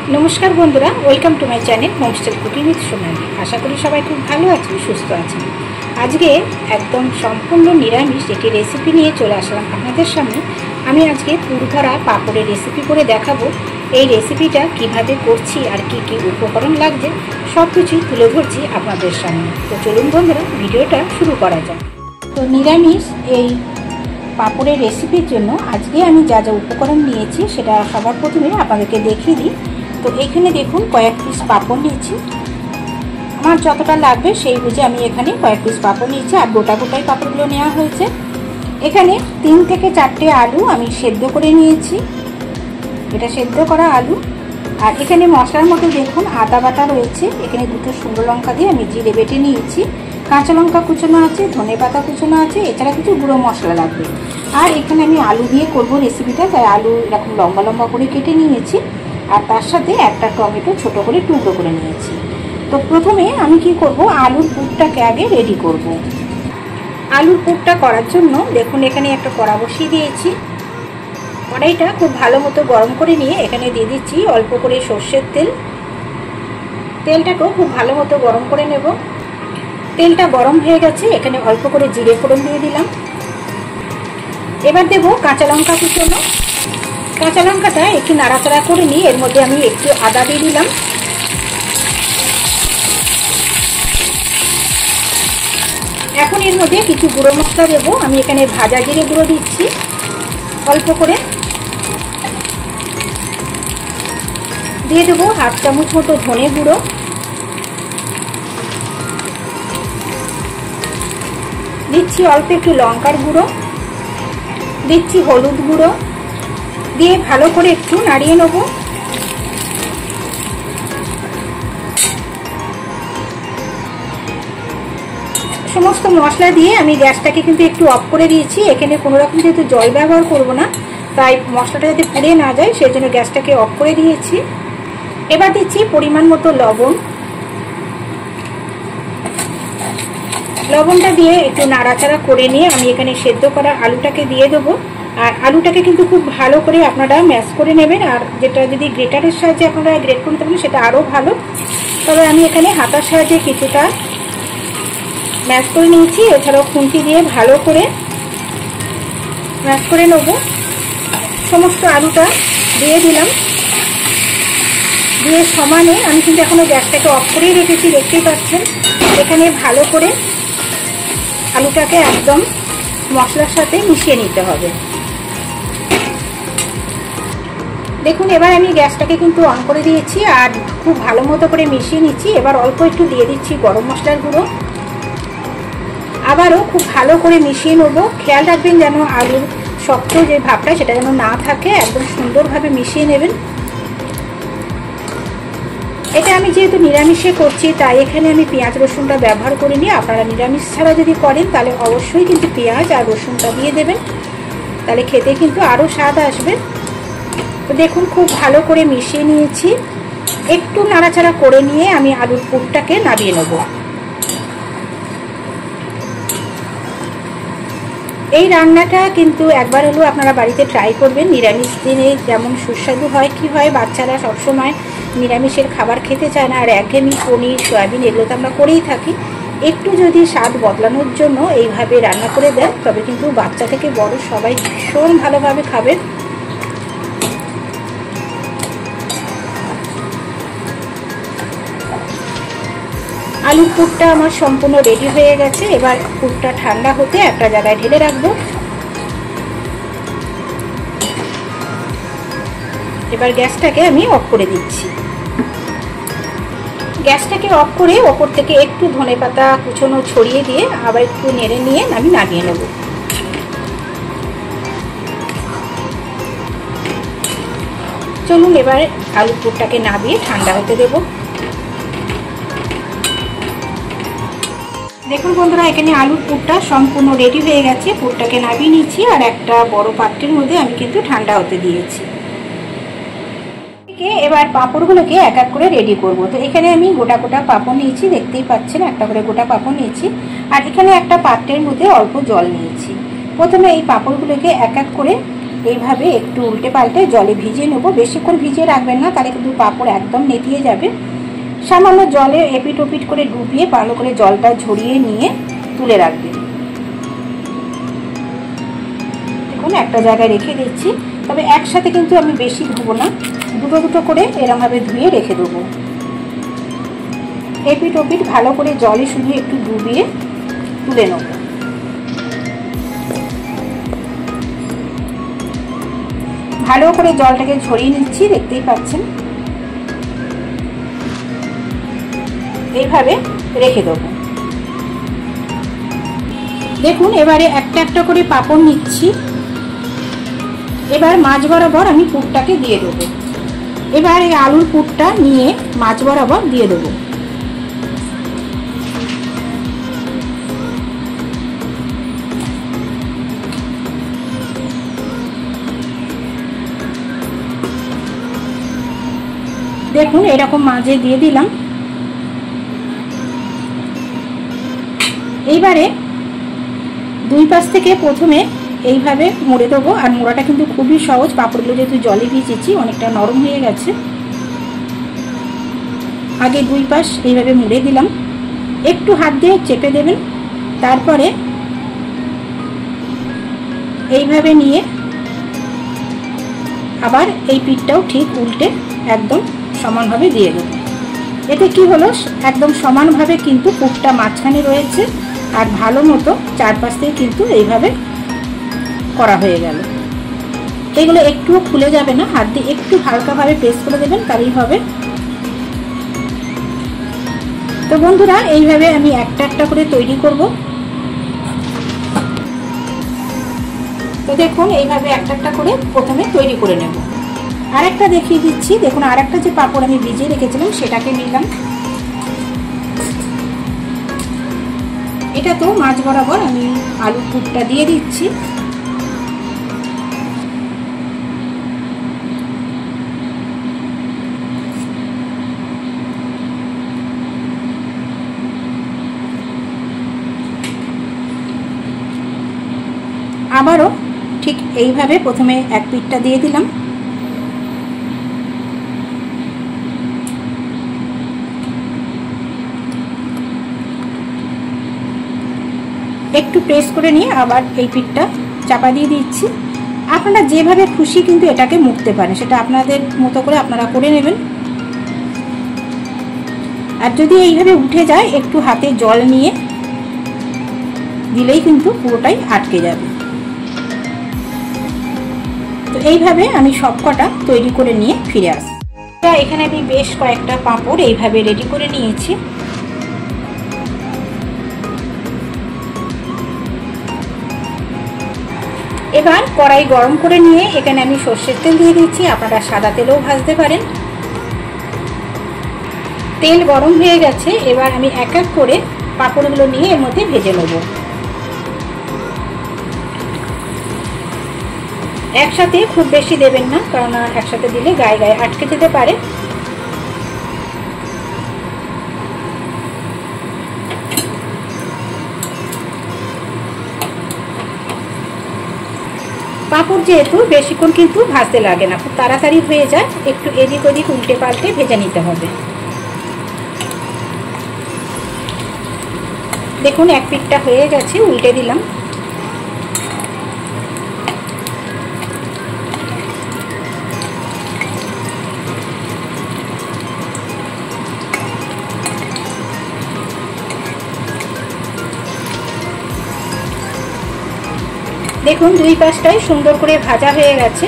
नमस्कार बंधुरा welcome to my channel homestay cooking with Sonali. आशा करी सबाई खूब भालो आছেন सुस्थ आছেন। आज के एकदम सम्पूर्ण निरामिष एक रेसिपि निये चले आसलाम आपनादेर सामने। आमी आज के पुरभरा पापड़ेर रेसिपि करे देखाबो। এই রেসিপিটা কিভাবে করছি আর কি কি উপকরণ লাগছে সবকিছু তুলে ধরছি আপনাদের সামনে। তো চলুন বন্ধুরা ভিডিওটা শুরু করা যাক। তো নিরামিষ এই পাপড়ের রেসিপির জন্য আজকে আমি যা যা উপকরণ নিয়েছি সেটা সবার প্রথমে আপনাদেরকে দেখিয়ে দিই। তো এখানে দেখুন কয়েক পিস পাপড় নিয়েছি, আমার যতটা লাগবে সেই বুঝে আমি এখানে কয়েক পিস পাপড় নিয়েছি আর গোটা গোটাই পাপড়গুলো নেওয়া হয়েছে। এখানে 3 থেকে 4টে আলু আমি সেদ্ধ করে নিয়েছি, এটা সেদ্ধ করা আলু। আর এখানে মশলার মধ্যে দেখুন আদা বাটা রয়েছে, এখানে 2টো শুকনো লঙ্কা দিয়ে আমি জিরে বেটে নিয়েছি, কাঁচা লঙ্কা কুচোনো আছে, ধনে পাতা কুচোনো আছে, এছাড়া কিছু গুঁড়ো মশলা লাগবে। আর এখানে আমি আলু দিয়ে করব রেসিপিটা, তাই আলু এরকম লম্বা লম্বা করে কেটে নিয়েছি আর তার সাথে একটা টমেটো ছোট করে টুকরো করে নিয়েছি। তো প্রথমে আমি কি করব, আলুর পুরটাকে আগে রেডি করব। আলুর পুরটা করার জন্য দেখুন এখানে একটা কড়া বসিয়ে দিয়েছি। কড়াইটা খুব ভালো মতো গরম করে নিয়ে এখানে দিয়ে দিচ্ছি অল্প করে সর্ষের তেল। তেলটাকেও খুব ভালো মতো গরম করে নেব। তেলটা গরম হয়ে গেছে, এখানে অল্প করে জিরে ফোড়ন দিয়ে দিলাম। এবার দেব কাঁচা লঙ্কা কুচোনো। কাঁচা লঙ্কাটা একটু নাড়াচাড়া করে নিয়ে এর মধ্যে আমি একটু আদা দিয়ে দিলাম। এখন এর মধ্যে কিছু গুঁড়ো মশলা দেবো। আমি এখানে ভাজা জিরে গুঁড়ো দিচ্ছি অল্প করে, দিয়ে দেবো 1/2 চামচ মতো ধনে গুঁড়ো, দিচ্ছি অল্প একটু লঙ্কার গুঁড়ো, দিচ্ছি হলুদ গুঁড়ো, দিয়ে ভালো করে একটু নাড়িয়ে নেব। সমস্ত মশলা দিয়ে আমি গ্যাসটাকে কিন্তু একটু অফ করে দিয়েছি। এখানে কোনো রকম যেহেতু জল ব্যবহার করব না, তাই মশলাটা যাতে পুড়ে না যায় সেই জন্য গ্যাসটাকে অফ করে দিয়েছি। এবার দিচ্ছি পরিমাণ মতো লবণ। লবণটা দিয়ে একটু নাড়াচাড়া করে নিয়ে আমি এখানে সেদ্ধ করা আলুটাকে দিয়ে দেবো। আর আলুটাকে কিন্তু খুব ভালো করে আপনারা ম্যাশ করে নেবেন, আর যেটা যদি গ্রেটারের সাহায্যে আপনারা গ্রেট করতে পারেন সেটা আরও ভালো। তবে আমি এখানে হাতার সাহায্যে কিছুটা ম্যাশ করে নিয়েছি, এছাড়াও খুন্তি দিয়ে ভালো করে ম্যাশ করে নেব। সমস্ত আলুটা দিয়ে দিলাম, দিয়ে সমানে আমি কিন্তু এখনো গ্যাসটাকে অফ করেই রেখেছি, দেখতেই পাচ্ছেন। এখানে ভালো করে আলুটাকে একদম মশলার সাথে মিশিয়ে নিতে হবে। দেখুন এবার আমি গ্যাসটাকে কিন্তু অন করে দিয়েছি আর খুব ভালো মতো করে মিশিয়ে নিচ্ছি। এবার অল্প একটু দিয়ে দিচ্ছি গরম মশলার গুঁড়ো, আবারও খুব ভালো করে মিশিয়ে নেব। খেয়াল রাখবেন যেন আলুর শক্ত যে ভাবটা সেটা যেন না থাকে, একদম সুন্দরভাবে মিশিয়ে নেবেন। এটা আমি যেহেতু নিরামিষে করছি তাই এখানে আমি পেঁয়াজ রসুনটা ব্যবহার করিনি। আপনারা নিরামিষ ছাড়া যদি করেন তাহলে অবশ্যই কিন্তু পেঁয়াজ আর রসুনটা দিয়ে দেবেন, তাহলে খেতে কিন্তু আরও স্বাদ আসবে। তো দেখুন খুব ভালো করে মিশিয়ে নিয়েছি। একটু নাড়াচাড়া করে নিয়ে আমি আলুর পুরটাকে নামিয়ে নেব। এই রান্নাটা কিন্তু একবার হলেও আপনারা বাড়িতে ট্রাই করবেন। নিরামিষ দিনে যেমন সুস্বাদু হয়, কি হয় বাচ্চারা সবসময় নিরামিষের খাবার খেতে চায় না, আর একঘেয়েমি পনির সয়াবিন এগুলো তো আমরা করেই থাকি। একটু যদি স্বাদ বদলানোর জন্য এইভাবে রান্না করে দেন তবে কিন্তু বাচ্চা থেকে বড় সবাই ভীষণ ভালোভাবে খাবে। আলুর পুরটা আমার সম্পূর্ণ রেডি হয়ে গেছে। এবার পুরটা ঠান্ডা হতে একটা জায়গায় ঢেলে রাখবো। এবার গ্যাসটাকে আমি অফ করে দিচ্ছি। গ্যাসটাকে অফ করে ওপর থেকে একটু ধনেপাতা কুচোনো ছড়িয়ে দিয়ে আবার একটু নেড়ে নিয়ে আমি নামিয়ে নেব। চলুন এবার আলুর পুরটাকে নামিয়ে ঠান্ডা হতে দেব। দেখুন বন্ধুরা এখানে আলুর পুরটা সম্পূর্ণ রেডি হয়ে গেছে। পুরটাকে নামিয়ে নিচ্ছি আর একটা বড় পাত্রের মধ্যে আমি কিন্তু ঠান্ডা হতে দিয়েছি। এবার পাঁপড়গুলোকে এক এক করে রেডি করব। তো এখানে আমি গোটা গোটা পাঁপড় নিয়েছি, দেখতেই পাচ্ছেন একটা করে গোটা পাঁপড় নিয়েছি। আর এখানে একটা পাত্রের মধ্যে অল্প জল নিয়েছি। প্রথমে এই পাঁপড়গুলোকে এক এক করে এইভাবে একটু উল্টে পাল্টে জলে ভিজিয়ে নেবো। বেশিক্ষণ ভিজিয়ে রাখবেন না, তাহলে কিন্তু পাঁপড় একদম নেতিয়ে যাবে। সামান্য জলে এপিট ওপিট করে ডুবিয়ে ভালো করে জলটা ঝরিয়ে নিয়ে তুলে রাখবেন। দেখুন একটা জায়গায় রেখে দিচ্ছি, তবে একসাথে কিন্তু আমি বেশি ধুবো না, দুটো দুটো করে এরমভাবে ধুয়ে রেখে দেবো। এপিট ওপিট ভালো করে জলে শুধু একটু ডুবিয়ে তুলে নেব। ভালো করে জলটাকে ঝরিয়ে নিচ্ছি, দেখতেই পাচ্ছেন। এইভাবে রেখে দেবো। দেখুন এবারে একটা একটা করে পাঁপড় নিচ্ছি। এবার মাছ বরাবর আমি পুরটাকে দিয়ে দেবো। এবার এই আলুর পুরটা নিয়ে মাছ বরাবর দিয়ে দেবো। দেখুন এরকম মাঝে দিয়ে দিলাম। এইবারে দুই পাশ থেকে প্রথমে এইভাবে মুড়ে দেবো। আর মোড়াটা কিন্তু খুবই সহজ, পাঁপড়গুলো যেহেতু জলে ভিজেছি অনেকটা নরম হয়ে গেছে। আগে দুই পাশ এইভাবে মুড়ে দিলাম, একটু হাত দিয়ে চেপে দেবেন। তারপরে এইভাবে নিয়ে আবার এই পিঠটাও ঠিক উল্টে একদম সমানভাবে দিয়ে দেবো। এতে কি হলো, একদম সমানভাবে কিন্তু পুরটা মাঝখানে রয়েছে আর ভালো মতো চারপাশ থেকে কিন্তু এইভাবে করা হয়ে গেল। এগুলো একটুও খুলে যাবে না, হাত দিয়ে একটু হালকাভাবে প্রেস করে দেবেন, তাহলেই হবে। তো বন্ধুরা এইভাবে আমি একটা একটা করে তৈরি করব। তো দেখুন এইভাবে একটা একটা করে প্রথমে তৈরি করে নেব। আর একটা দেখিয়ে দিচ্ছি। দেখুন আর একটা যে পাঁপড় আমি ভিজিয়ে রেখেছিলাম সেটাকে নিলাম। এটা তো মাছ বরাবর আমি আলুর পুরটা দিয়ে দিচ্ছি। আবারও ঠিক এইভাবে প্রথমে এক পিঠটা দিয়ে দিলাম। একটু প্রেস করে নিয়ে আবার এই পিঠটা চাপা দিয়ে দিচ্ছি। আপনারা যেভাবে খুশি কিন্তু এটাকে মুড়তে পারেন, সেটা আপনাদের মতো করে আপনারা করে নেবেন। আর যদি এইভাবে উঠে যায় একটু হাতে জল নিয়ে দিলেই কিন্তু পুরোটাই আটকে যাবে। তো এইভাবে আমি সবকটা তৈরি করে নিয়ে ফিরে আসি। এখানে আমি বেশ কয়েকটা পাঁপড় এইভাবে রেডি করে নিয়েছি। এবার কড়াই গরম করে নিয়ে এখানে আমি সর্ষের তেল দিয়ে দিচ্ছি, আপনারা সাদা তেলেও ভাজতে পারেন। তেল গরম হয়ে গেছে, এবার আমি এক এক করে পাঁপড়গুলো নিয়ে এর মধ্যে ভেজে নেব। একসাথে খুব বেশি দেবেন না, কারণ একসাথে দিলে গায়ে গায়ে আটকে যেতে পারে। পাঁপড় যেহেতু বেশিক্ষণ কিন্তু ভাজতে লাগে না, খুব তাড়াতাড়ি হয়ে যায়। একটু এদিক ওদিক উল্টে পাল্টে ভেজে নিতে হবে। দেখুন এক পিঠটা হয়ে গেছে, উল্টে দিলাম। দেখুন দুই পাশটাই সুন্দর করে ভাজা হয়ে গেছে।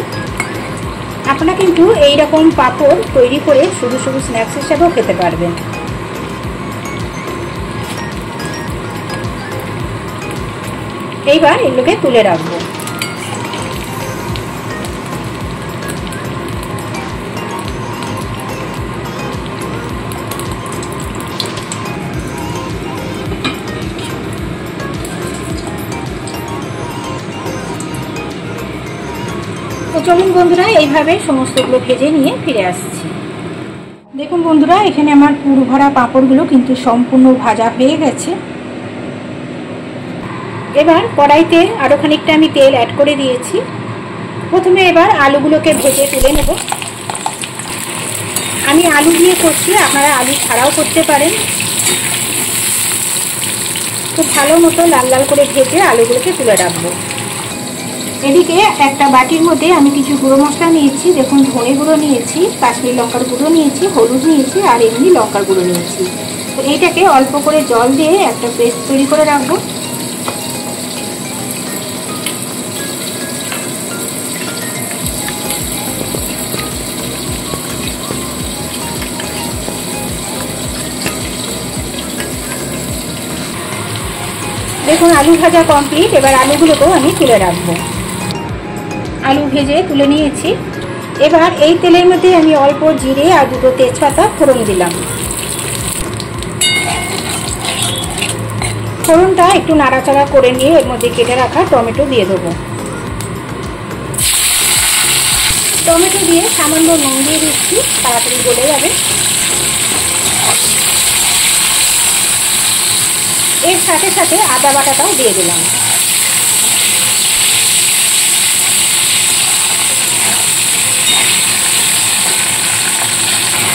আপনারা কিন্তু এই রকম পাঁপড় তৈরি করে শুধু শুধু স্ন্যাক্স হিসেবেও খেতে পারবেন। এইবার এগুলোকে তুলে রাখবো। তো চলুন বন্ধুরা এইভাবে সমস্তগুলো ভেজে নিয়ে ফিরে আসছি। দেখুন বন্ধুরা এখানে আমার পুর ভরা পাঁপড়গুলো কিন্তু সম্পূর্ণ ভাজা হয়ে গেছে। এবার কড়াইতে আরও খানিকটা আমি তেল অ্যাড করে দিয়েছি। প্রথমে এবার আলুগুলোকে ভেজে তুলে নেব। আমি আলু দিয়ে করছি, আপনারা আলু ছাড়াও করতে পারেন। খুব ভালো মতো লাল লাল করে ভেজে আলুগুলোকে তুলে রাখবো। এদিকে একটা বাটির মধ্যে আমি কিছু গুঁড়ো মশলা নিয়েছি। দেখুন, ধনে গুঁড়ো নিয়েছি, কাশ্মীরি লঙ্কার গুঁড়ো নিয়েছি, হলুদ নিয়েছি আর এমনি লঙ্কার গুঁড়ো নিয়েছি। তো এইটাকে অল্প করে জল দিয়ে একটা পেস্ট তৈরি করে রাখবো। দেখুন, আলু ভাজা কমপ্লিট। এবার আলুগুলোকেও আমি তুলে রাখবো। আলু ভেজে তুলে নিয়েছি। এবার এই তেলের মধ্যে আমি অল্প জিরে আর দুটো তেজপাতা ফোড়ন দিলাম। ফোড়নটা একটু নাড়াচাড়া করে নিয়ে এর মধ্যে কেটে রাখা টমেটো দিয়ে দেবো। টমেটো দিয়ে সামান্য নুন দিয়ে দিচ্ছি, তাড়াতাড়ি গলে যাবে। এর সাথে সাথে আদা বাটাটাও দিয়ে দিলাম।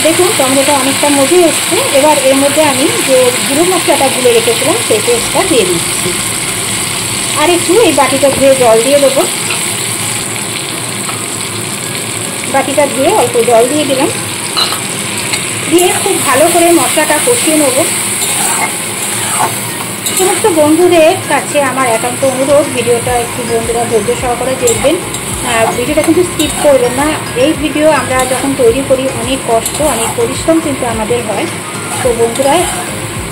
দেখুন, টমেটোটা অনেকটা মজে এসছে। এবার এর মধ্যে আমি যে গুঁড়ো মশলাটা গুলে রেখেছিলাম সেই পেস্টটা দিয়ে দিচ্ছি। আর একটু এই বাটিটা ধুয়ে জল দিয়ে দেবো। বাটিটা ধুয়ে অল্প জল দিয়ে দিলাম, দিয়ে খুব ভালো করে মশলাটা কষিয়ে নেব। সমস্ত বন্ধুদের কাছে আমার একান্ত অনুরোধ, ভিডিওটা একটু বন্ধুরা ধৈর্য সহকারে দেখবেন। ভিডিওটা কিন্তু স্কিপ করবেন না। এই ভিডিও আমরা যখন তৈরি করি অনেক কষ্ট, অনেক পরিশ্রম কিন্তু আমাদের হয়। তো বন্ধুরা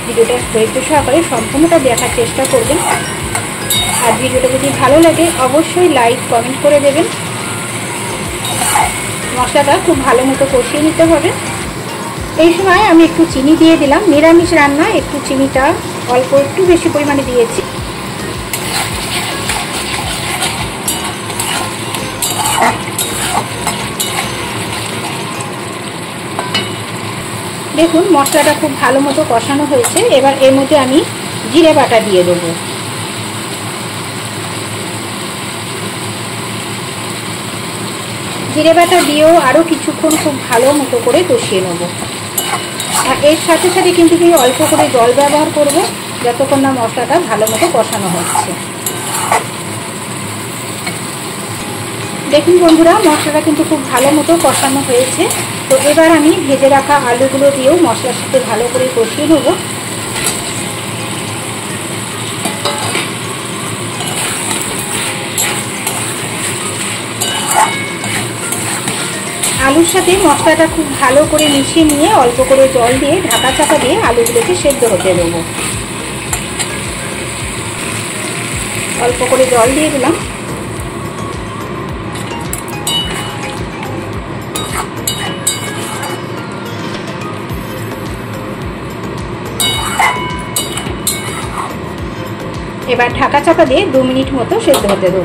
ভিডিওটা ধৈর্য সহকারে সম্পূর্ণটা দেখার চেষ্টা করবেন। আর ভিডিওটা যদি ভালো লাগে অবশ্যই লাইক কমেন্ট করে দেবেন। মশলাটা খুব ভালো মতো কষিয়ে নিতে হবে। এই সময় আমি একটু চিনি দিয়ে দিলাম। নিরামিষ রান্না একটু চিনিটা অল্প একটু বেশি পরিমাণে দিয়েছি। দেখুন, মশলাটা খুব ভালো মতো কষানো হয়েছে। এবার এর মধ্যে আমি জিরে বাটা দিয়ে দেবো। জিরে বাটা দিয়েও আরও কিছুক্ষণ খুব ভালো মতো করে কষিয়ে নেব। আর এর সাথে সাথে কিন্তু আমি অল্প করে জল ব্যবহার করব, যতক্ষণ না মশলাটা ভালো মতো কষানো হচ্ছে। দেখুন বন্ধুরা, মশলাটা কিন্তু খুব ভালো মতো কষানো হয়েছে। তো এবার আমি ভেজে রাখা আলুগুলো দিয়েও মশলার সাথে ভালো করে কষিয়ে নেব। আলুর সাথে মশলাটা খুব ভালো করে মিশিয়ে নিয়ে অল্প করে জল দিয়ে ঢাকা চাপা দিয়ে আলুগুলোকে সেদ্ধ হতে দেবো। অল্প করে জল দিয়ে দিলাম। এবার ঢাকা চাপা দিয়ে 2 মিনিট মতো সেদ্ধ হতে দেবো।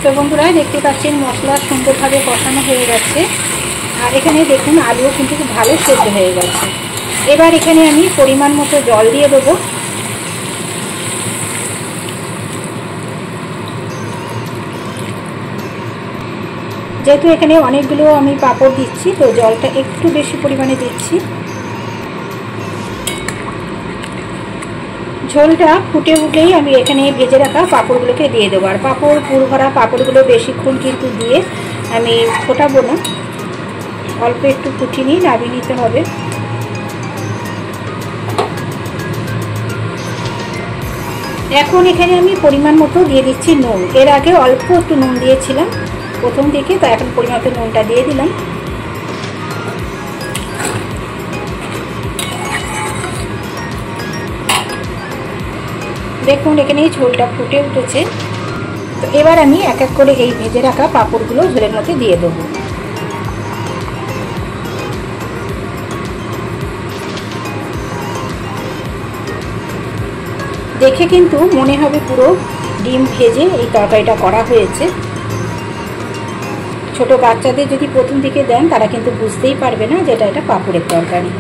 তো বন্ধুরা দেখতে পাচ্ছেন মশলা সুন্দরভাবে কষানো হয়ে গেছে। আর এখানে দেখুন আলুও কিন্তু খুব ভালো সেদ্ধ হয়ে গেছে। এবার এখানে আমি পরিমাণ মতো জল দিয়ে দেবো। যেহেতু এখানে অনেকগুলো আমি পাঁপড় দিচ্ছি, তো জলটা একটু বেশি পরিমাণে দিচ্ছি। ঝোলটা ফুটে উঠলেই আমি এখানে ভেজে রাখা পাঁপড়গুলোকে দিয়ে দেবো। আর পাঁপড় পুর ভরা পাঁপড়গুলো বেশিক্ষণ কিন্তু দিয়ে আমি ফোটাবো না, অল্প একটু ফুটিয়ে নিয়ে নামিয়ে নিতে হবে। এখন এখানে আমি পরিমাণ মতো দিয়ে দিচ্ছি নুন। এর আগে অল্প একটু নুন দিয়েছিলাম প্রথম দিকে, তো এখন পরিমাণ মতো নুনটা দিয়ে দিলাম। দেখুন এখানে ঝোলটা ফুটে উঠেছে। তো এবার আমি এক এক করে এই ভেজে রাখা পাঁপড়গুলো ঝোলের মধ্যে দিয়ে দেবো। দেখে কিন্তু মনে হবে পুরো ডিম ভেজে এই তরকারিটা করা হয়েছে। ছোট বাচ্চাদের যদি প্রথম দিকে দেন তারা কিন্তু বুঝতেই পারবে না যে এটা পাঁপড়ের তরকারি।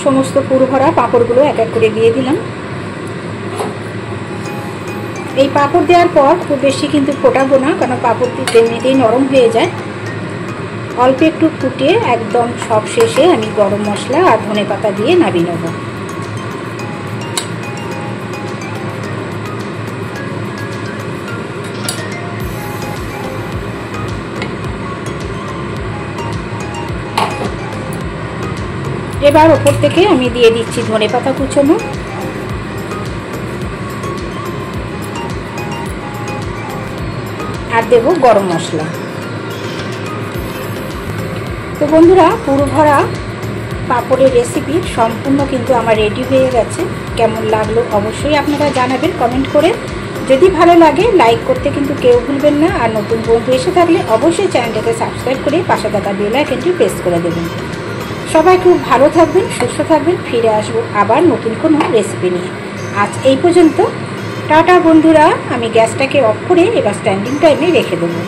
সমস্ত পুরো ভরা পাঁপড়গুলো এক এক করে দিয়ে দিলাম। এই পাঁপড় দেওয়ার পর খুব বেশি কিন্তু ফোটাবো না, কারণ পাঁপড় এমনিতেই নরম হয়ে যায়। অল্প একটু ফুটিয়ে একদম সব শেষে আমি গরম মশলা আর ধনেপাতা দিয়ে নামিয়ে নেব। এবার ওপর থেকে আমি দিয়ে দিচ্ছি ধনেপাতা কুচোনো, আর দেব গরম মশলা। তো বন্ধুরা, পুরো ভরা পাঁপড়ের রেসিপি সম্পূর্ণ কিন্তু আমার রেডি হয়ে গেছে। কেমন লাগলো অবশ্যই আপনারা জানাবেন কমেন্ট করে। যদি ভালো লাগে লাইক করতে কিন্তু কেউ ভুলবেন না, আর নতুন বন্ধু এসে থাকলে অবশ্যই চ্যানেলটাকে সাবস্ক্রাইব করে পাশে থাকা বেল আইকনটি প্রেস করে দেবেন। সবাই খুব ভালো থাকবেন, সুস্থ থাকবেন। ফিরে আসবো আবার নতুন কোনো রেসিপি নিয়ে। আজ এই পর্যন্ত, টাটা বন্ধুরা। আমি গ্যাসটাকে অফ করে এবার স্ট্যান্ডিং টাইমে রেখে দেবো।